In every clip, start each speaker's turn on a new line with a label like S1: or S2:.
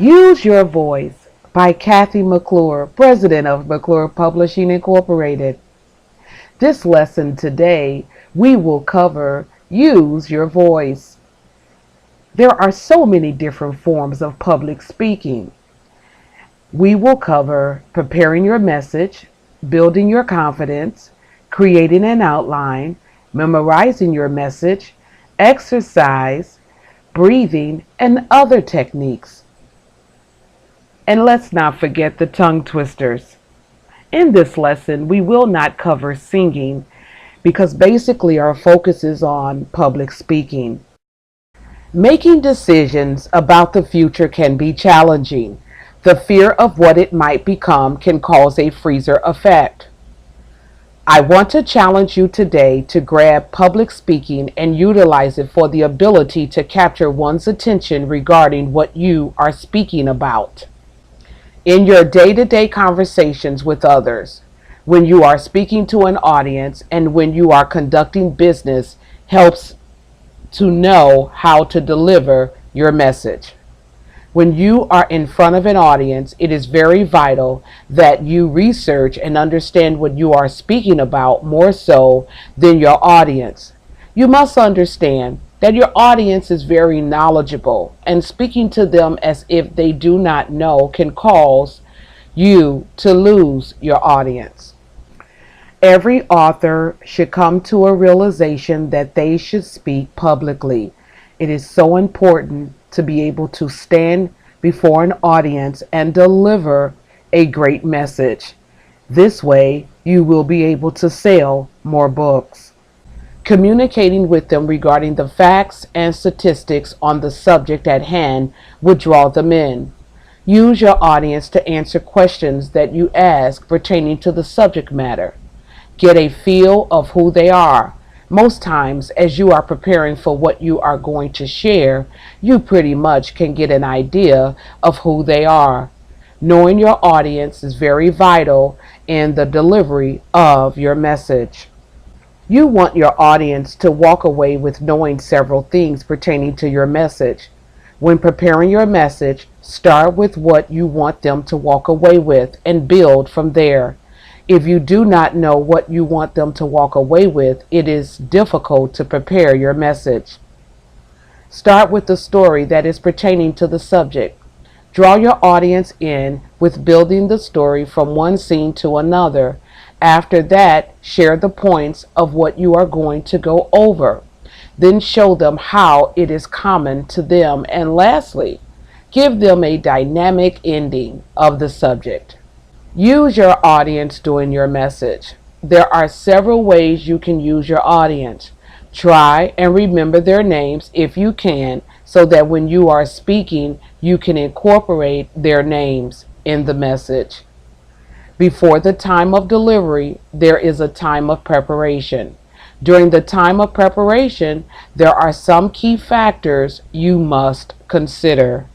S1: Use Your Voice by Kathy McClure, president of McClure Publishing Incorporated. This lesson today, we will cover Use Your Voice. There are so many different forms of public speaking. We will cover preparing your message, building your confidence, creating an outline, memorizing your message, exercise, breathing, and other techniques. And let's not forget the tongue twisters. In this lesson, we will not cover singing because basically our focus is on public speaking. Making decisions about the future can be challenging. The fear of what it might become can cause a freezer effect. I want to challenge you today to grab public speaking and utilize it for the ability to capture one's attention regarding what you are speaking about. In your day-to-day conversations with others, when you are speaking to an audience, and when you are conducting business, helps to know how to deliver your message. When you are in front of an audience, it is very vital that you research and understand what you are speaking about more so than your audience. You must understand that your audience is very knowledgeable, and speaking to them as if they do not know can cause you to lose your audience. Every author should come to a realization that they should speak publicly. It is so important to be able to stand before an audience and deliver a great message. This way, you will be able to sell more books. Communicating with them regarding the facts and statistics on the subject at hand would draw them in. Use your audience to answer questions that you ask pertaining to the subject matter. Get a feel of who they are. Most times, as you are preparing for what you are going to share, you pretty much can get an idea of who they are. Knowing your audience is very vital in the delivery of your message. You want your audience to walk away with knowing several things pertaining to your message. When preparing your message, start with what you want them to walk away with and build from there. If you do not know what you want them to walk away with, it is difficult to prepare your message. Start with the story that is pertaining to the subject. Draw your audience in with building the story from one scene to another. After that, share the points of what you are going to go over. Then show them how it is common to them. And lastly, give them a dynamic ending of the subject. Use your audience during your message. There are several ways you can use your audience. Try and remember their names if you can, so that when you are speaking, you can incorporate their names in the message. Before the time of delivery, there is a time of preparation. During the time of preparation, there are some key factors you must consider.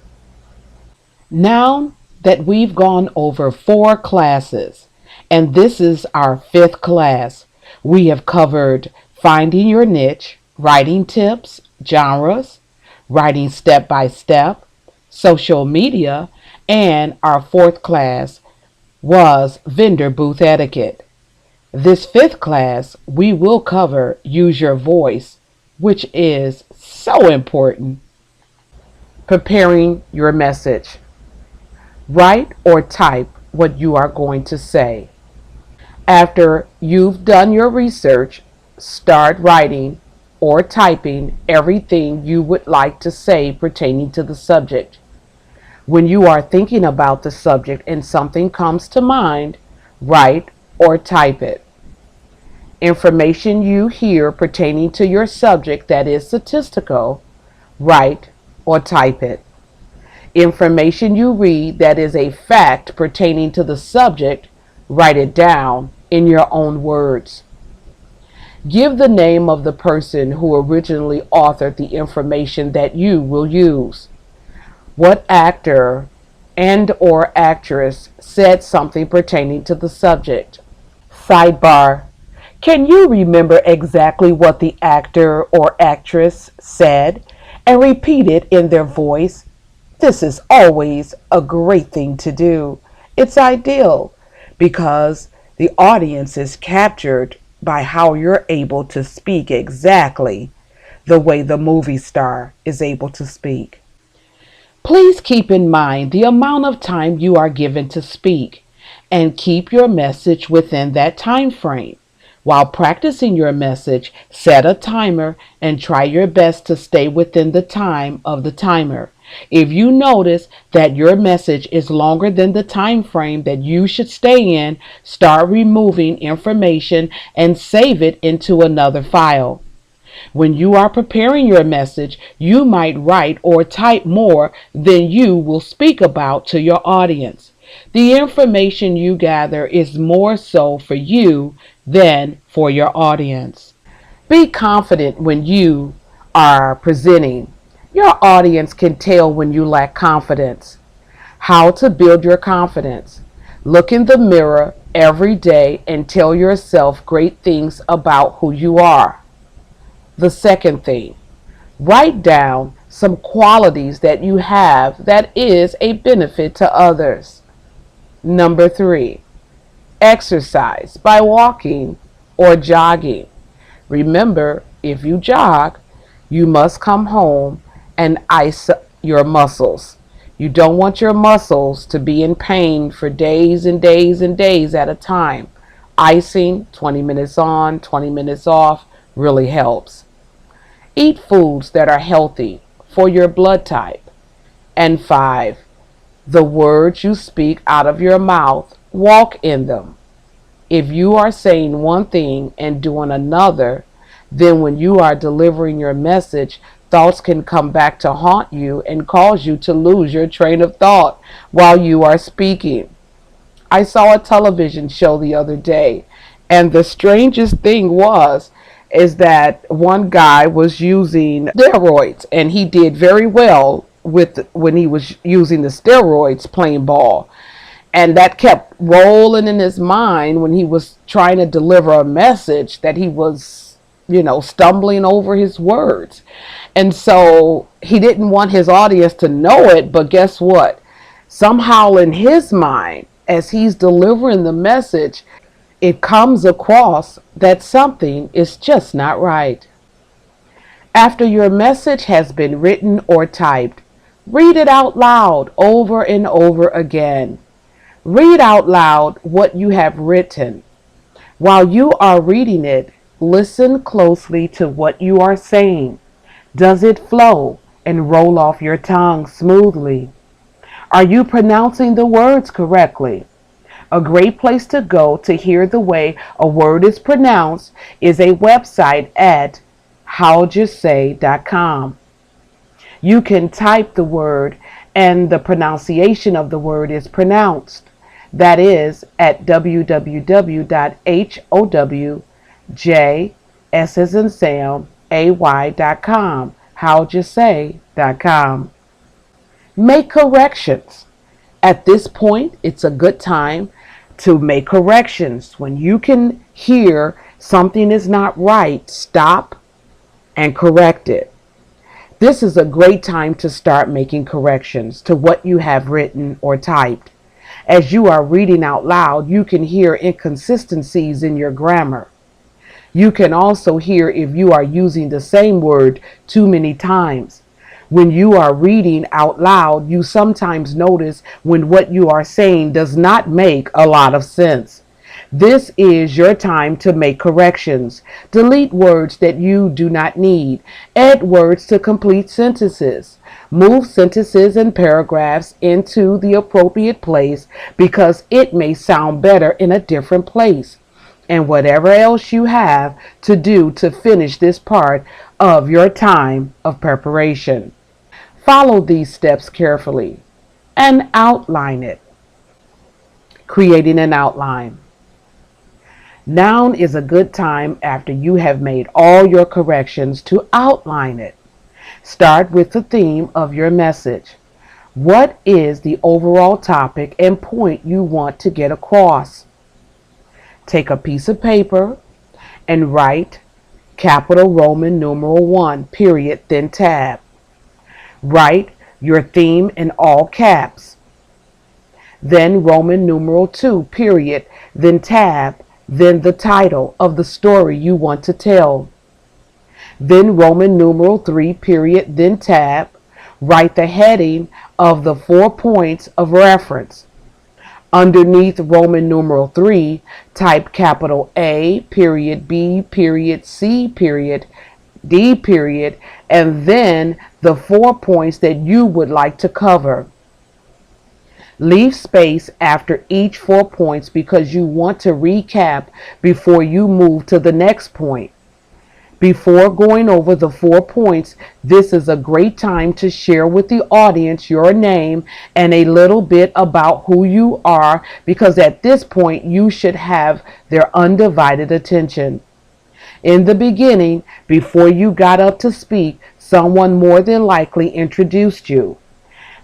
S1: Now that we've gone over 4 classes, and this is our 5th class, we have covered finding your niche, writing tips, genres, writing step by step, social media, and our 4th class was vendor booth etiquette. This 5th class, we will cover use your voice, which is so important. Preparing your message. Write or type what you are going to say. After you've done your research, start writing or typing everything you would like to say pertaining to the subject. When you are thinking about the subject and something comes to mind, write or type it. Information you hear pertaining to your subject that is statistical, write or type it. Information you read that is a fact pertaining to the subject, write it down in your own words. Give the name of the person who originally authored the information that you will use. What actor and or actress said something pertaining to the subject? Sidebar: can you remember exactly what the actor or actress said and repeat it in their voice? This is always a great thing to do. It's ideal because the audience is captured by how you're able to speak exactly the way the movie star is able to speak. Please keep in mind the amount of time you are given to speak and keep your message within that time frame. While practicing your message, set a timer and try your best to stay within the time of the timer. If you notice that your message is longer than the time frame that you should stay in, start removing information and save it into another file. When you are preparing your message, you might write or type more than you will speak about to your audience. The information you gather is more so for you than for your audience. Be confident when you are presenting. Your audience can tell when you lack confidence. How to build your confidence. Look in the mirror every day and tell yourself great things about who you are. The second thing, write down some qualities that you have that is a benefit to others. Number three, exercise by walking or jogging. Remember, if you jog, you must come home and ice your muscles. You don't want your muscles to be in pain for days and days and days at a time. Icing, 20 minutes on, 20 minutes off, really helps. Eat foods that are healthy for your blood type. And five, the words you speak out of your mouth, walk in them. If you are saying one thing and doing another, then when you are delivering your message, thoughts can come back to haunt you and cause you to lose your train of thought while you are speaking. I saw a television show the other day, and the strangest thing was is that one guy was using steroids, and he did very well with when he was using the steroids playing ball. And that kept rolling in his mind when he was trying to deliver a message that he was, stumbling over his words. And so he didn't want his audience to know it, but guess what? Somehow in his mind, as he's delivering the message, it comes across that something is just not right. After your message has been written or typed, read it out loud over and over again. Read out loud what you have written. While you are reading it, listen closely to what you are saying. Does it flow and roll off your tongue smoothly? Are you pronouncing the words correctly? A great place to go to hear the way a word is pronounced is a website at howjusay.com. You can type the word and the pronunciation of the word is pronounced. That is at www.howjay.com, howjusay.com. Make corrections. At this point, it's a good time to make corrections. When you can hear something is not right, stop and correct it. This is a great time to start making corrections to what you have written or typed. As you are reading out loud, you can hear inconsistencies in your grammar. You can also hear if you are using the same word too many times. When you are reading out loud, you sometimes notice when what you are saying does not make a lot of sense. This is your time to make corrections. Delete words that you do not need. Add words to complete sentences. Move sentences and paragraphs into the appropriate place because it may sound better in a different place. And whatever else you have to do to finish this part of your time of preparation. Follow these steps carefully and outline it. Creating an outline. Now is a good time after you have made all your corrections to outline it. Start with the theme of your message. What is the overall topic and point you want to get across? Take a piece of paper and write capital Roman numeral 1, period, then tab. Write your theme in all caps. Then Roman numeral 2, period, then tab, then the title of the story you want to tell. Then Roman numeral 3, period, then tab, write the heading of the 4 points of reference. Underneath Roman numeral 3, type capital A, period, B, period, C, period, D, period, and then the 4 points that you would like to cover. Leave space after each 4 points because you want to recap before you move to the next point. Before going over the 4 points, this is a great time to share with the audience your name and a little bit about who you are, because at this point you should have their undivided attention. In the beginning, before you got up to speak, someone more than likely introduced you.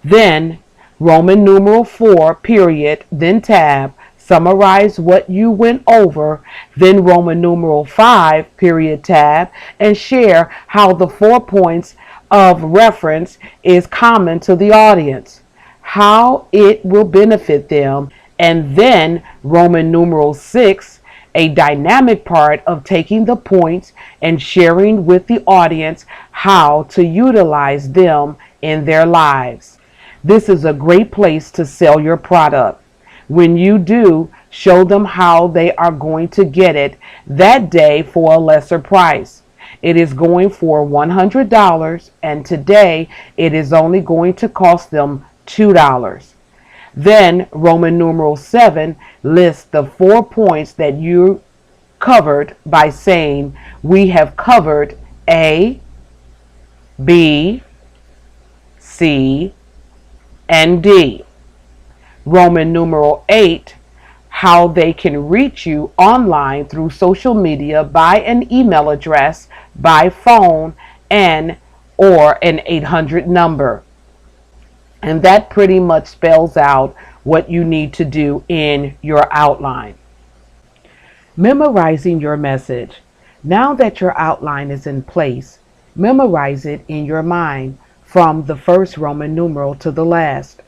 S1: Then Roman numeral 4, period, then tab, summarize what you went over, then Roman numeral 5, period, tab, and share how the 4 points of reference is common to the audience, how it will benefit them, and then Roman numeral 6, a dynamic part of taking the points and sharing with the audience how to utilize them in their lives. This is a great place to sell your product. When you do, show them how they are going to get it that day for a lesser price. It is going for $100, and today it is only going to cost them $2. Then Roman numeral 7 lists the 4 points that you covered by saying, we have covered A, B, C, and D. Roman numeral 8, how they can reach you online through social media, by an email address, by phone, and or an 800 number. And that pretty much spells out what you need to do in your outline. Memorizing your message. Now that your outline is in place, memorize it in your mind from the first Roman numeral to the last.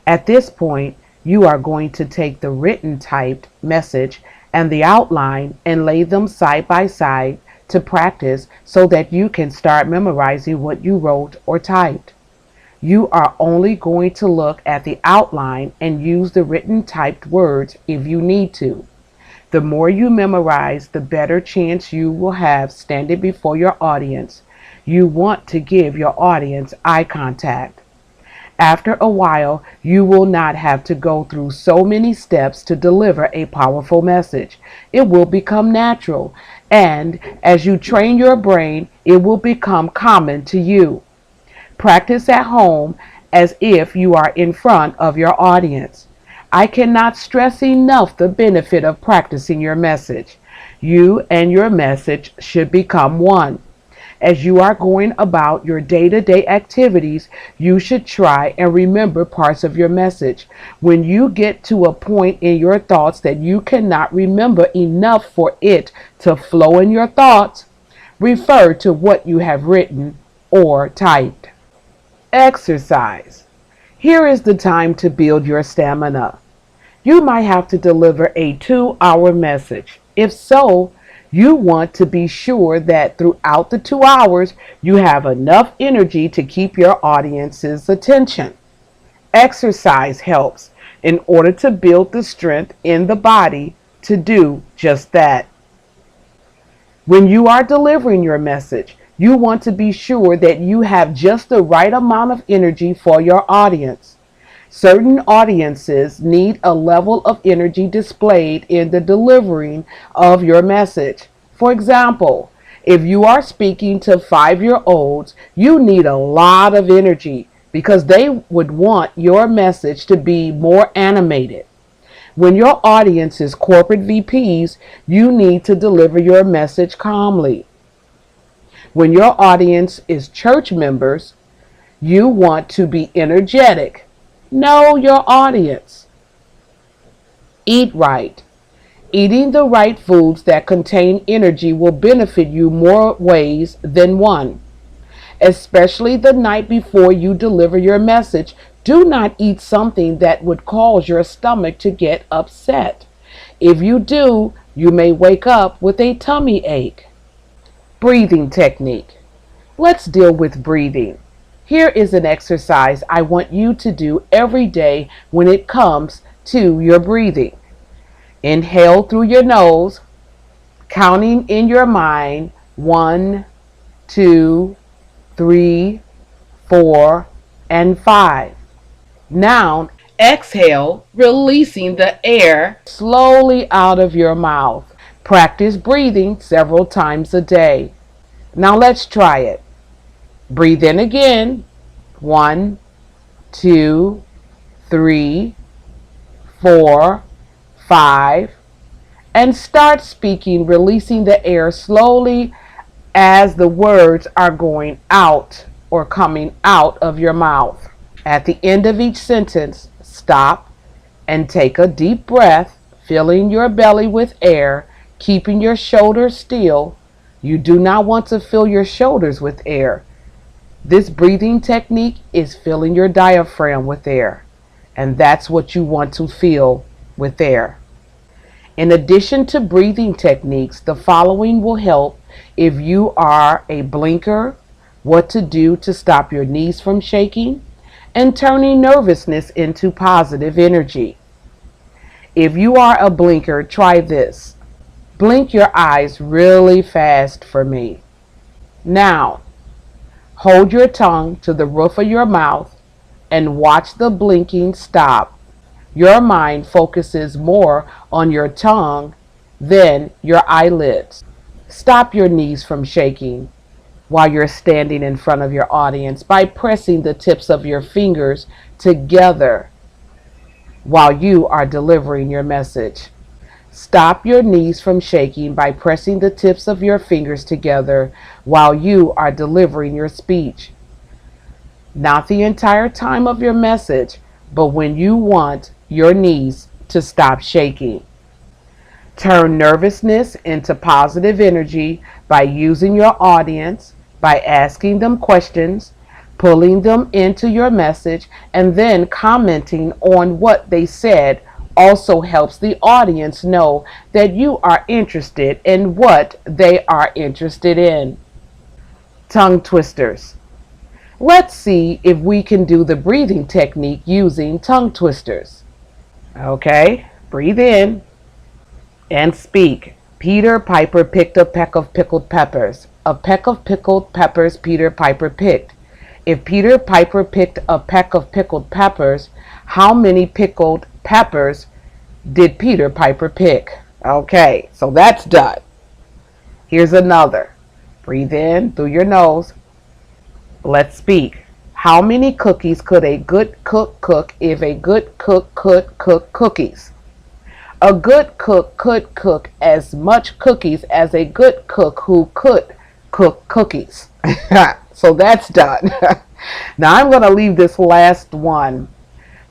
S1: At this point, you are going to take the written typed message and the outline and lay them side by side to practice so that you can start memorizing what you wrote or typed. You are only going to look at the outline and use the written typed words if you need to. The more you memorize, the better chance you will have standing before your audience. You want to give your audience eye contact. After a while, you will not have to go through so many steps to deliver a powerful message. It will become natural, and as you train your brain, it will become common to you. Practice at home as if you are in front of your audience. I cannot stress enough the benefit of practicing your message. You and your message should become one. As you are going about your day-to-day activities, you should try and remember parts of your message. When you get to a point in your thoughts that you cannot remember enough for it to flow in your thoughts, refer to what you have written or typed. Exercise. Here is the time to build your stamina. You might have to deliver a 2-hour message. If so, you want to be sure that throughout the 2 hours, you have enough energy to keep your audience's attention. Exercise helps in order to build the strength in the body to do just that. When you are delivering your message, you want to be sure that you have just the right amount of energy for your audience. Certain audiences need a level of energy displayed in the delivering of your message. For example, if you are speaking to 5-year-olds, you need a lot of energy because they would want your message to be more animated. When your audience is corporate VPs, you need to deliver your message calmly. When your audience is church members, you want to be energetic. Know your audience. Eat right. Eating the right foods that contain energy will benefit you more ways than one. especially the night before you deliver your message. Do not eat something that would cause your stomach to get upset. If you do, you may wake up with a tummy ache. Breathing technique. Let's deal with breathing. Here is an exercise I want you to do every day when it comes to your breathing. Inhale through your nose, counting in your mind 1, 2, 3, 4, and 5. Now, exhale, releasing the air slowly out of your mouth. Practice breathing several times a day. Now let's try it. Breathe in again. 1, 2, 3, 4, 5. And start speaking, releasing the air slowly as the words are going out or coming out of your mouth. At the end of each sentence, stop and take a deep breath, filling your belly with air, keeping your shoulders still. You do not want to fill your shoulders with air. This breathing technique is filling your diaphragm with air, and that's what you want to fill with air. In addition to breathing techniques, the following will help if you are a blinker, what to do to stop your knees from shaking, and turning nervousness into positive energy. If you are a blinker, try this. Blink your eyes really fast for me. Now, hold your tongue to the roof of your mouth and watch the blinking stop. Your mind focuses more on your tongue than your eyelids. Stop your knees from shaking while you're standing in front of your audience by pressing the tips of your fingers together while you are delivering your message. Stop your knees from shaking by pressing the tips of your fingers together while you are delivering your speech. Not the entire time of your message, but when you want your knees to stop shaking. Turn nervousness into positive energy by using your audience, by asking them questions, pulling them into your message, and then commenting on what they said also helps the audience know that you are interested in what they are interested in. Tongue twisters. Let's see if we can do the breathing technique using tongue twisters. Okay, breathe in and speak. Peter Piper picked a peck of pickled peppers. A peck of pickled peppers Peter Piper picked. If Peter Piper picked a peck of pickled peppers, how many pickled peppers did Peter Piper pick? Okay, so that's done. Here's another. Breathe in through your nose. Let's speak. How many cookies could a good cook cook if a good cook could cook cookies? A good cook could cook as much cookies as a good cook who could cook cookies. So that's done. Now I'm going to leave this last one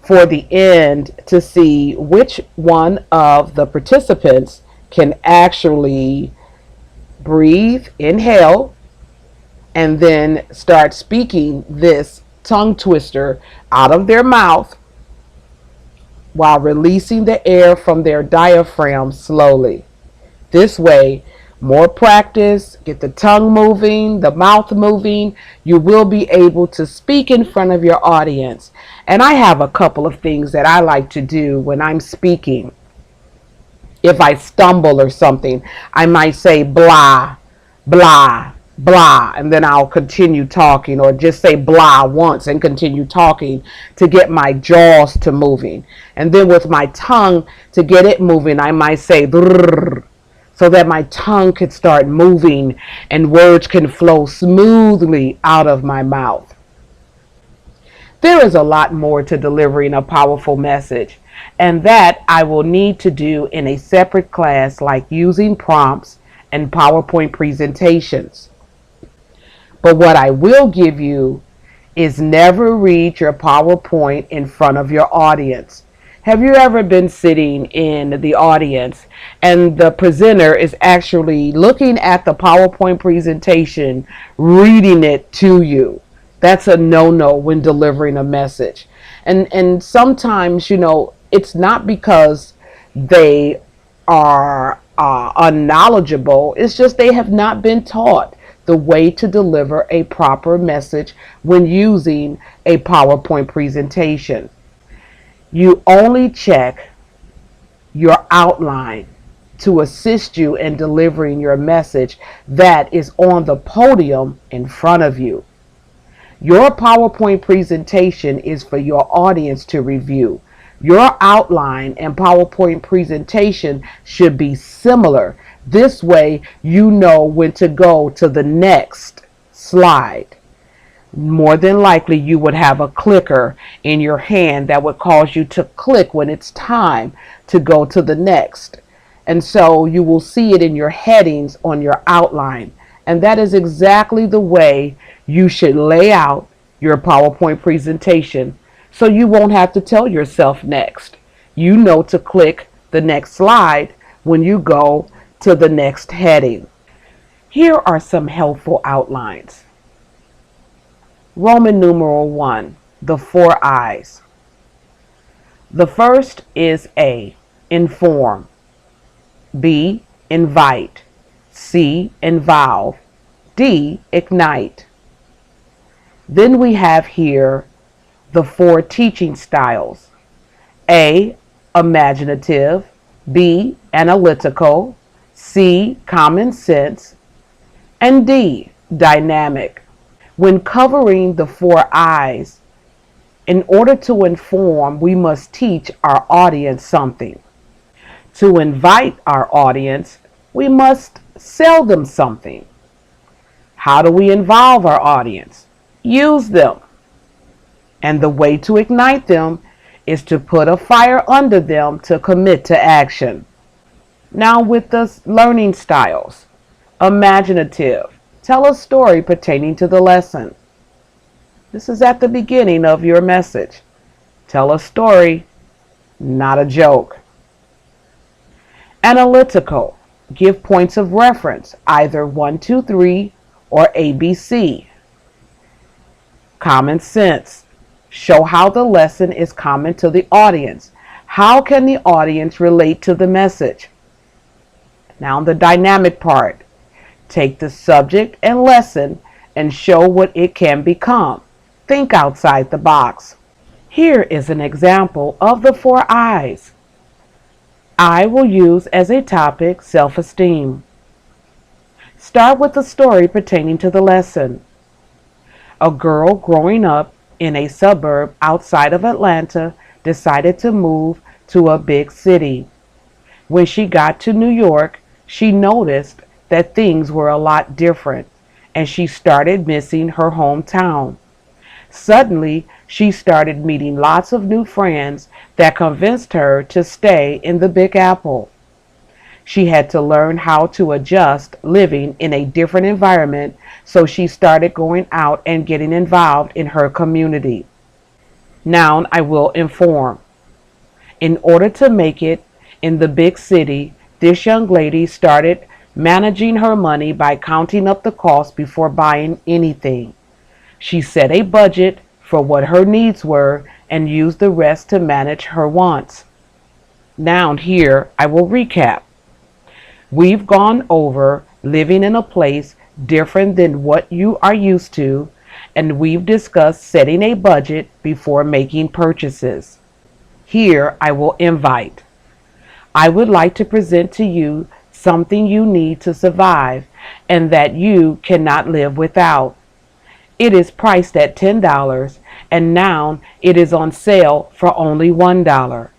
S1: for the end to see which one of the participants can actually breathe, inhale, and then start speaking this tongue twister out of their mouth while releasing the air from their diaphragm slowly. This way, more practice, get the tongue moving, the mouth moving, you will be able to speak in front of your audience. And I have a couple of things that I like to do when I'm speaking. If I stumble or something, I might say blah, blah, blah, and then I'll continue talking, or just say blah once and continue talking to get my jaws to moving. And then with my tongue, to get it moving, I might say brrr, so that my tongue could start moving and words can flow smoothly out of my mouth. There is a lot more to delivering a powerful message, and that I will need to do in a separate class, like using prompts and PowerPoint presentations. But what I will give you is never read your PowerPoint in front of your audience. Have you ever been sitting in the audience and the presenter is actually looking at the PowerPoint presentation, reading it to you? That's a no-no when delivering a message. And sometimes, it's not because they are unknowledgeable. It's just they have not been taught the way to deliver a proper message when using a PowerPoint presentation. You only check your outline to assist you in delivering your message that is on the podium in front of you. Your PowerPoint presentation is for your audience to review. Your outline and PowerPoint presentation should be similar. This way, you know when to go to the next slide. More than likely, you would have a clicker in your hand that would cause you to click when it's time to go to the next. And so you will see it in your headings on your outline. And that is exactly the way you should lay out your PowerPoint presentation, so you won't have to tell yourself next. You know to click the next slide when you go to the next heading. Here are some helpful outlines. Roman numeral 1, the 4 I's. The first is A, inform. B, invite. C, involve. D, ignite. Then we have here the 4 teaching styles. A, imaginative. B, analytical. C, common sense. And D, dynamic. When covering the 4 I's, in order to inform, we must teach our audience something. To invite our audience, we must sell them something. How do we involve our audience? Use them. And the way to ignite them is to put a fire under them to commit to action. Now with the learning styles. Imaginative. Tell a story pertaining to the lesson. This is at the beginning of your message. Tell a story, not a joke. Analytical. Give points of reference, either 1, 2, 3 or ABC. Common sense. Show how the lesson is common to the audience. How can the audience relate to the message? Now the dynamic part. Take the subject and lesson and show what it can become. Think outside the box. Here is an example of the 4 I's. I will use as a topic self-esteem. Start with a story pertaining to the lesson. A girl growing up in a suburb outside of Atlanta decided to move to a big city. When she got to New York, she noticed that things were a lot different, and she started missing her hometown. Suddenly, she started meeting lots of new friends that convinced her to stay in the Big Apple. She had to learn how to adjust living in a different environment, so she started going out and getting involved in her community. Now I will inform. In order to make it in the big city, this young lady started managing her money by counting up the cost before buying anything. She set a budget for what her needs were and used the rest to manage her wants. Now here I will recap. We've gone over living in a place different than what you are used to, and we've discussed setting a budget before making purchases. Here I will invite. I would like to present to you something you need to survive and that you cannot live without. It is priced at $10 and now it is on sale for only $1.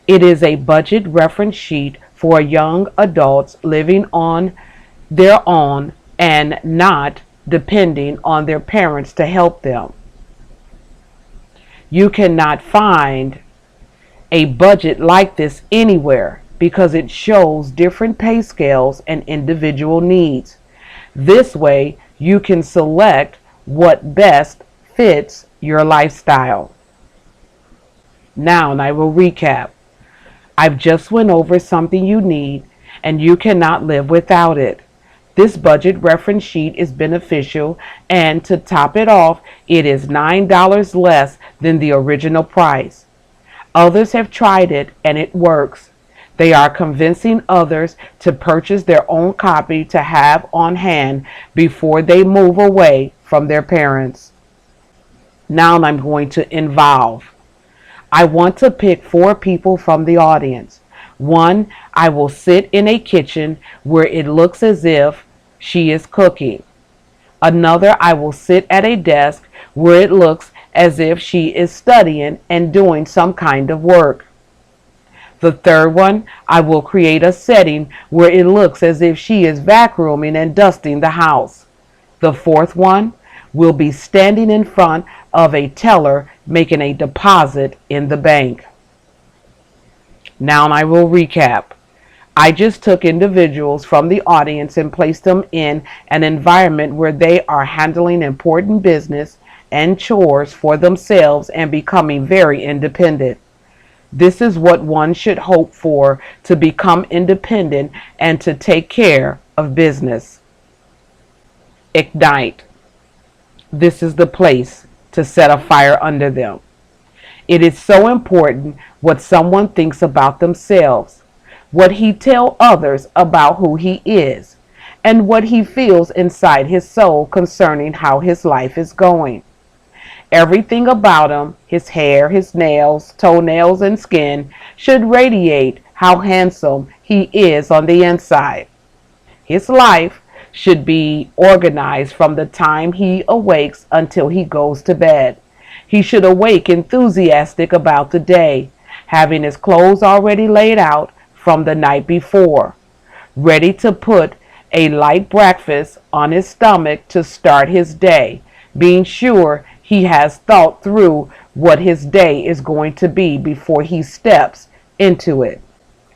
S1: It is a budget reference sheet for young adults living on their own and not depending on their parents to help them. You cannot find a budget like this anywhere because it shows different pay scales and individual needs. This way, you can select what best fits your lifestyle. Now I will recap. I've just went over something you need and you cannot live without it. This budget reference sheet is beneficial, and to top it off, it is $9 less than the original price. Others have tried it and it works. They are convincing others to purchase their own copy to have on hand before they move away from their parents. Now I'm going to involve. I want to pick four people from the audience. One, I will sit in a kitchen where it looks as if she is cooking. Another, I will sit at a desk where it looks as if she is studying and doing some kind of work. The third one, I will create a setting where it looks as if she is vacuuming and dusting the house. The fourth one will be standing in front of a teller making a deposit in the bank. Now I will recap. I just took individuals from the audience and placed them in an environment where they are handling important business and chores for themselves and becoming very independent. This is what one should hope for to become independent and to take care of business. Ignite. This is the place to set a fire under them. It is so important what someone thinks about themselves, what he tells others about who he is, and what he feels inside his soul concerning how his life is going. Everything about him, his hair, his nails, toenails, and skin, should radiate how handsome he is on the inside. His life should be organized from the time he awakes until he goes to bed. He should awake enthusiastic about the day, having his clothes already laid out from the night before, ready to put a light breakfast on his stomach to start his day, being sure he has thought through what his day is going to be before he steps into it.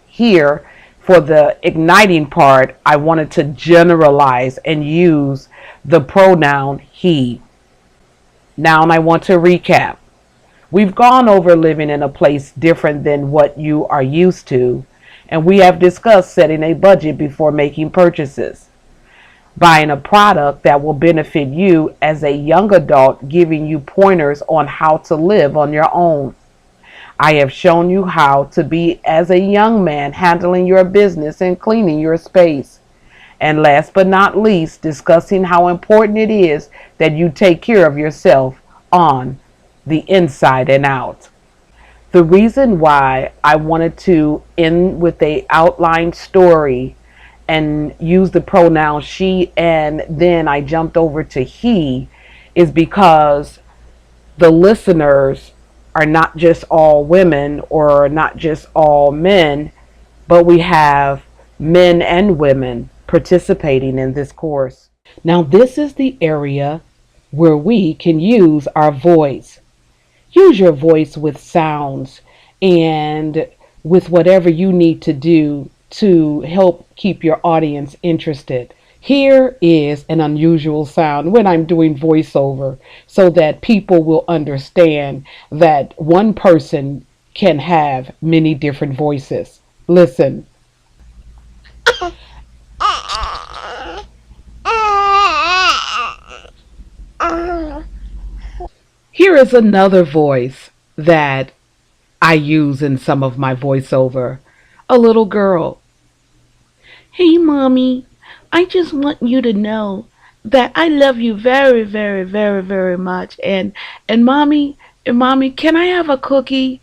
S1: Here, for the igniting part, I wanted to generalize and use the pronoun he. Now I want to recap. We've gone over living in a place different than what you are used to, and we have discussed setting a budget before making purchases. Buying a product that will benefit you as a young adult, giving you pointers on how to live on your own. I have shown you how to be as a young man handling your business and cleaning your space. And last but not least, discussing how important it is that you take care of yourself on the inside and out. The reason why I wanted to end with a outline story and use the pronoun she and then I jumped over to he is because the listeners are not just all women or not just all men, but we have men and women participating in this course. Now, this is the area where we can use our voice. Use your voice with sounds and with whatever you need to do to help keep your audience interested. Here is an unusual sound when I'm doing voiceover so that people will understand that one person can have many different voices. Listen. Here is another voice that I use in some of my voiceover. A little girl. Hey, mommy, I just want you to know that I love you very, very, very, very much. And mommy, can I have a cookie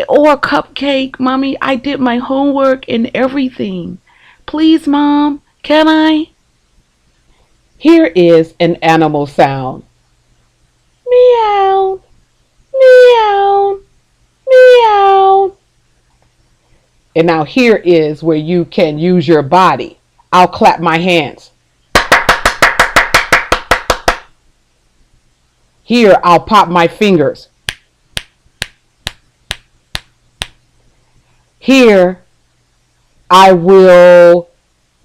S1: or a cupcake? Mommy, I did my homework and everything. Please, mom, can I? Here is an animal sound. Meow, meow, meow. And now here is where you can use your body. I'll clap my hands. Here, I'll pop my fingers. Here, I will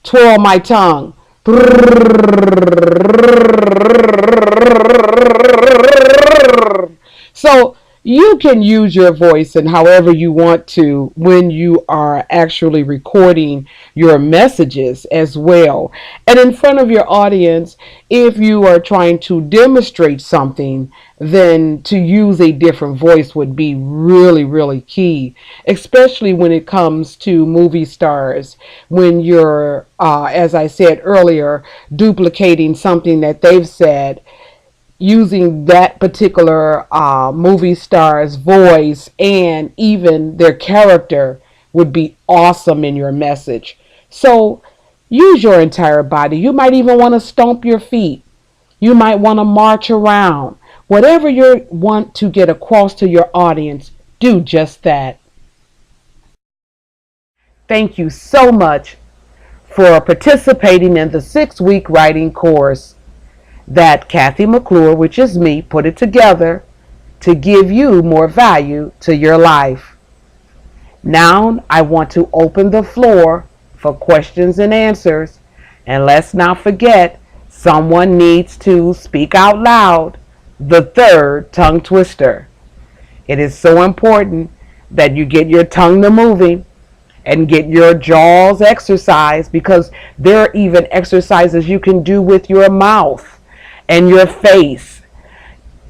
S1: twirl my tongue. So You can use your voice in however you want to when you are actually recording your messages as well. And in front of your audience, if you are trying to demonstrate something, then to use a different voice would be really, really key, especially when it comes to movie stars. When you're, as I said earlier, duplicating something that they've said, using that particular movie star's voice and even their character would be awesome in your message. So use your entire body. You might even want to stomp your feet. You might want to march around. Whatever you want to get across to your audience, do just that. Thank you so much for participating in the 6-week writing course that Kathy McClure, which is me, put it together to give you more value to your life. Now I want to open the floor for questions and answers. And let's not forget, someone needs to speak out loud the third tongue twister. It is so important that you get your tongue to moving and get your jaws exercised, because there are even exercises you can do with your mouth and your face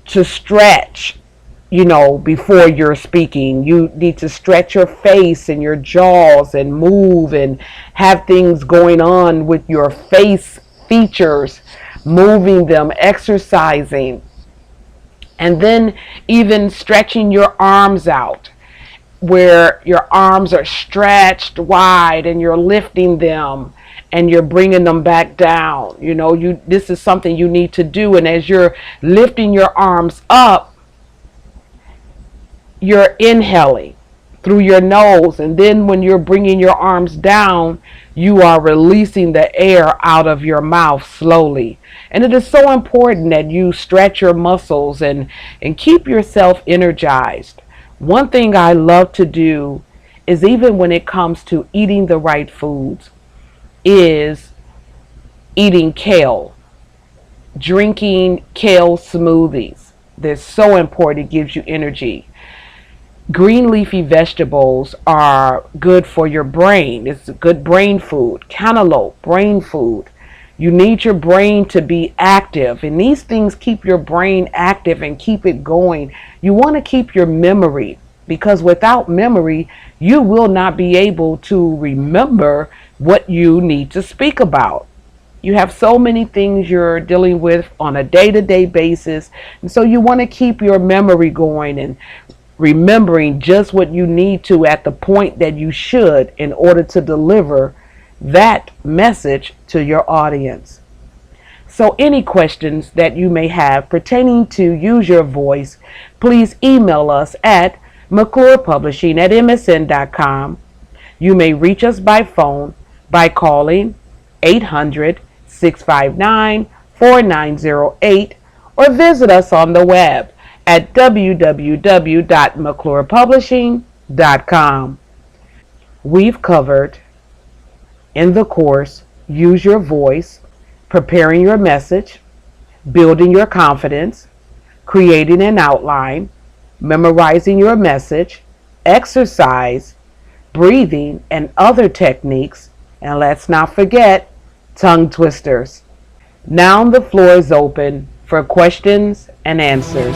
S1: to stretch, before you're speaking. You need to stretch your face and your jaws and move and have things going on with your face features, moving them, exercising, and then even stretching your arms out, where your arms are stretched wide and you're lifting them and you're bringing them back down. This is something you need to do. And as you're lifting your arms up, you're inhaling through your nose, and then when you're bringing your arms down, you are releasing the air out of your mouth slowly. And it is so important that you stretch your muscles and keep yourself energized. One thing I love to do is, even when it comes to eating the right foods, is eating kale, drinking kale smoothies. They're so important. It gives you energy. Green leafy vegetables are good for your brain. It's good brain food. Cantaloupe, brain food. You need your brain to be active, and these things keep your brain active and keep it going. You want to keep your memory, because without memory, you will not be able to remember what you need to speak about. You have so many things you're dealing with on a day-to-day basis, and so you want to keep your memory going and remembering just what you need to at the point that you should, in order to deliver that message to your audience. So any questions that you may have pertaining to use your voice, please email us at McClurePublishing@msn.com. You may reach us by phone by calling 800-659-4908, or visit us on the web at www.mcclurepublishing.com. We've covered in the course Use Your Voice, preparing your message, building your confidence, creating an outline, memorizing your message, exercise, breathing, and other techniques. And let's not forget tongue twisters. Now the floor is open for questions and answers.